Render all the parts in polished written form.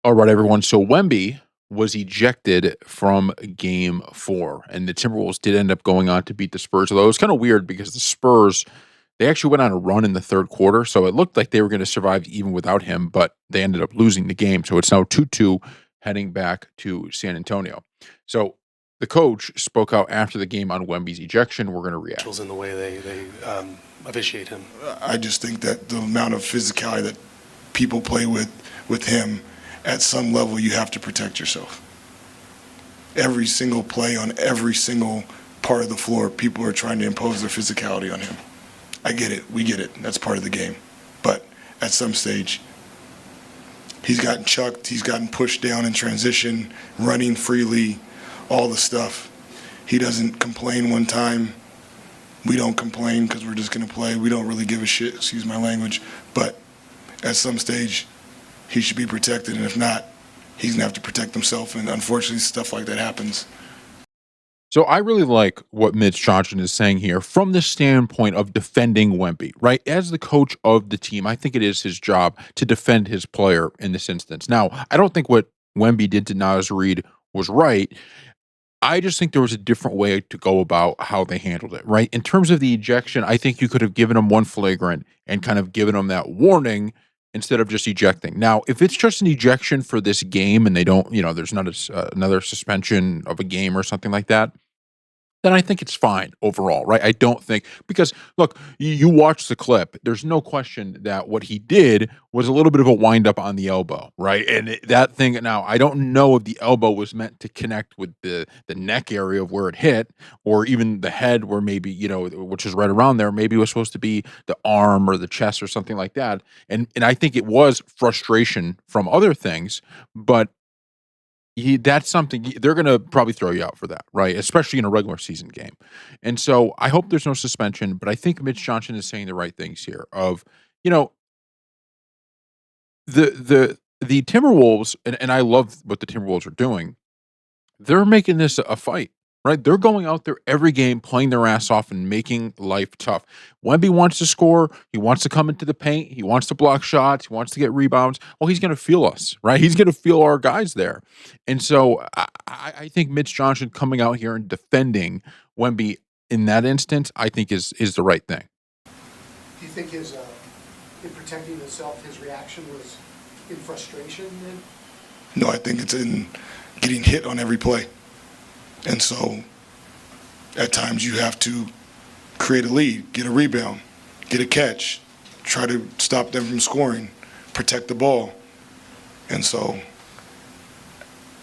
All right, everyone. So Wemby was ejected from game four, and the Timberwolves did end up going on to beat the Spurs. Although it was kind of weird because the Spurs, they actually went on a run in the third quarter. So it looked like they were going to survive even without him, but they ended up losing the game. So it's now 2-2 heading back to San Antonio. So the coach spoke out after the game on Wemby's ejection. We're going to react. In the way they officiate him. I just think that the amount of physicality that people play with him, at some level, you have to protect yourself. Every single play on every single part of the floor, people are trying to impose their physicality on him. I get it. We get it. That's part of the game. But at some stage, he's gotten chucked. He's gotten pushed down in transition, running freely, all the stuff. He doesn't complain one time. We don't complain because we're just going to play. We don't really give a shit, excuse my language. But at some stage, he should be protected. And if not, he's going to have to protect himself. And unfortunately, stuff like that happens. So I really like what Mitch Johnson is saying here from the standpoint of defending Wemby, right? As the coach of the team, I think it is his job to defend his player in this instance. Now, I don't think what Wemby did to Naz Reid was right. I just think there was a different way to go about how they handled it, right? In terms of the ejection, I think you could have given him one flagrant and kind of given him that warning instead of just ejecting. Now, if it's just an ejection for this game and they don't, there's not another suspension of a game or something like that, then I think it's fine overall, right? I don't think because look, you watch the clip. There's no question that what he did was a little bit of a wind up on the elbow, right? And that thing now, I don't know if the elbow was meant to connect with the neck area of where it hit, or even the head, where maybe which is right around there. Maybe it was supposed to be the arm or the chest or something like that. And I think it was frustration from other things, but that's something they're gonna probably throw you out for that, right? Especially in a regular season game. And so I hope there's no suspension, but I think Mitch Johnson is saying the right things here of, you know, the Timberwolves, and I love what the Timberwolves are doing. They're making this a fight, right? They're going out there every game, playing their ass off and making life tough. Wemby wants to score. He wants to come into the paint. He wants to block shots. He wants to get rebounds. Well, he's going to feel us, right? He's going to feel our guys there. And so I think Mitch Johnson coming out here and defending Wemby in that instance, I think is the right thing. Do you think his in protecting himself, his reaction was in frustration then? No, I think it's in getting hit on every play. And so at times you have to create a lead, get a rebound, get a catch, try to stop them from scoring, protect the ball. And so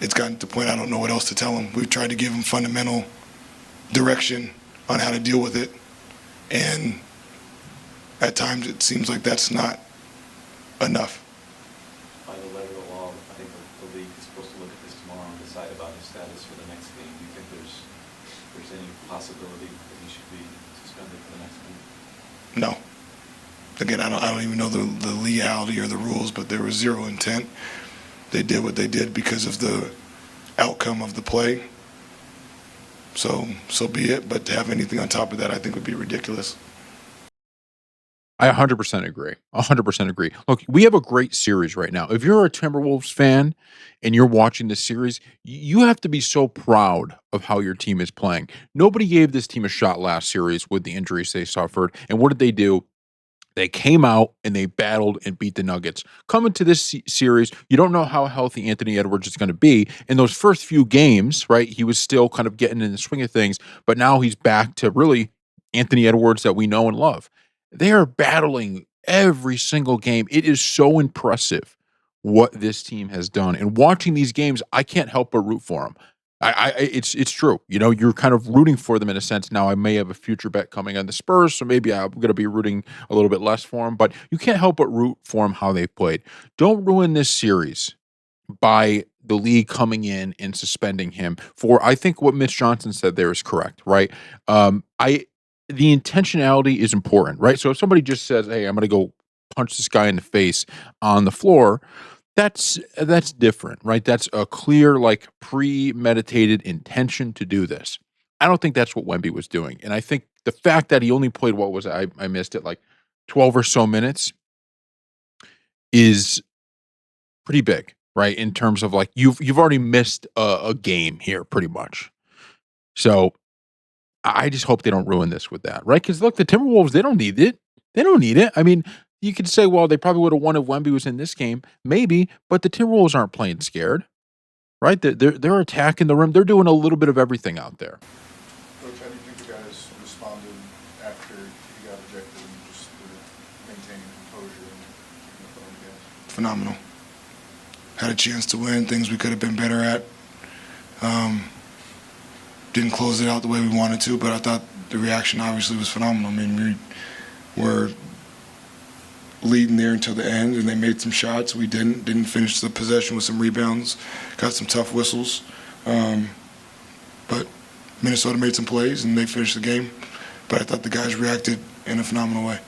it's gotten to the point I don't know what else to tell him. We've tried to give him fundamental direction on how to deal with it. And at times it seems like that's not enough. By the letter of the law, I think the league is supposed to look at this tomorrow and decide about his status for the next game. Do you think there's any possibility that he should be suspended for the next game? No. Again, I don't even know the legality or the rules, but there was zero intent. They did what they did because of the outcome of the play. So be it. But to have anything on top of that, I think would be ridiculous. I 100% agree. 100% agree. Look, we have a great series right now. If you're a Timberwolves fan and you're watching this series, you have to be so proud of how your team is playing. Nobody gave this team a shot last series with the injuries they suffered. And what did they do? They came out and they battled and beat the Nuggets. Coming to this series, you don't know how healthy Anthony Edwards is going to be. In those first few games, right, he was still kind of getting in the swing of things, but now he's back to really Anthony Edwards that we know and love. They are battling every single game. It is so impressive what this team has done. And watching these games, I can't help but root for them. It's true. You're kind of rooting for them in a sense. Now, I may have a future bet coming on the Spurs, so maybe I'm going to be rooting a little bit less for them. But you can't help but root for them how they played. Don't ruin this series by the league coming in and suspending him for. I think what Mitch Johnson said there is correct, right? The intentionality is important, right? So if somebody just says, "Hey, I'm going to go punch this guy in the face on the floor," that's different, right? That's a clear, like premeditated intention to do this. I don't think that's what Wemby was doing, and I think the fact that he only played what was I missed it like 12 or so minutes is pretty big. right? In terms of like you've already missed a game here, pretty much. So I just hope they don't ruin this with that, right? Because look, the Timberwolves, they don't need it. They don't need it. I mean, you could say, well, they probably would have won if Wemby was in this game, maybe, but the Timberwolves aren't playing scared, right? They're attacking the rim. They're doing a little bit of everything out there. Coach, how do you think the guys responded after he got ejected and just maintaining composure and keeping up on the guys? Phenomenal. Had a chance to win, things we could have been better at. Didn't close it out the way we wanted to, but I thought the reaction obviously was phenomenal. I mean, we were leading there until the end, and they made some shots. We didn't finish the possession with some rebounds, got some tough whistles. But Minnesota made some plays, and they finished the game. But I thought the guys reacted in a phenomenal way.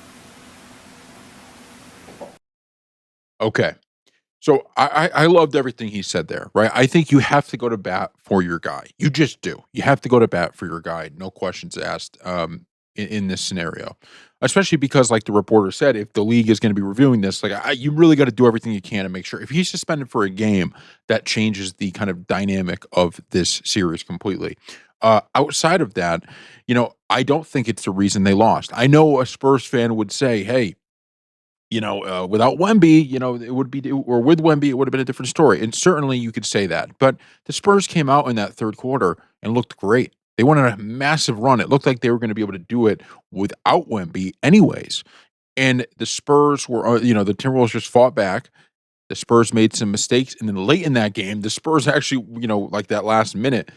Okay. So I loved everything he said there, right? I think you have to go to bat for your guy. You just do. You have to go to bat for your guy. No questions asked in this scenario, especially because, like the reporter said, if the league is going to be reviewing this, like you really got to do everything you can to make sure if he's suspended for a game, that changes the kind of dynamic of this series completely. Outside of that, I don't think it's the reason they lost. I know a Spurs fan would say, hey, without Wemby, it would be, or with Wemby, it would have been a different story. And certainly you could say that. But the Spurs came out in that third quarter and looked great. They went on a massive run. It looked like they were going to be able to do it without Wemby, anyways. And the Spurs were, the Timberwolves just fought back. The Spurs made some mistakes. And then late in that game, the Spurs actually, like that last minute,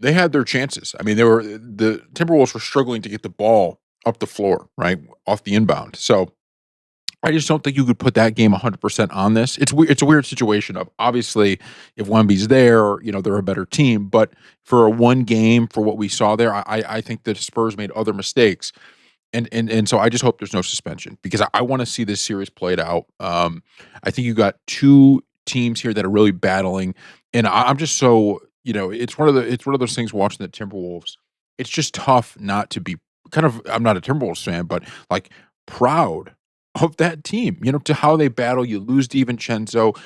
they had their chances. I mean, the Timberwolves were struggling to get the ball up the floor, right, off the inbound. So I just don't think you could put that game 100% on this. It's a weird situation of obviously if Wemby's there, they're a better team. But for a one game, for what we saw there, I think the Spurs made other mistakes. And so I just hope there's no suspension because I want to see this series played out. I think you got two teams here that are really battling, and I'm just so it's one of those things watching the Timberwolves. It's just tough not to be kind of. I'm not a Timberwolves fan, but like proud of that team. To how they battle. You lose DiVincenzo,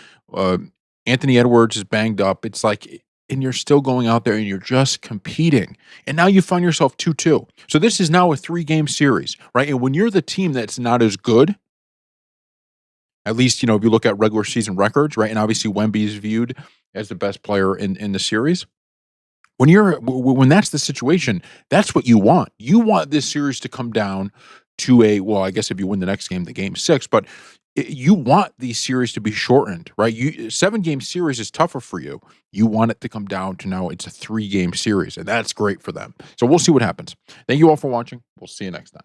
Anthony Edwards is banged up. It's like. And you're still going out there and you're just competing. And now you find yourself 2-2. So this is now a 3-game series, right? And when you're the team that's not as good, at least, if you look at regular season records, right? And obviously Wemby is viewed as the best player in the series. When that's the situation, that's what you want. You want this series to come down to I guess if you win the next game, the game 6, but you want these series to be shortened, right? 7-game series is tougher for you. You want it to come down to now it's a 3-game series, and that's great for them. So we'll see what happens. Thank you all for watching. We'll see you next time.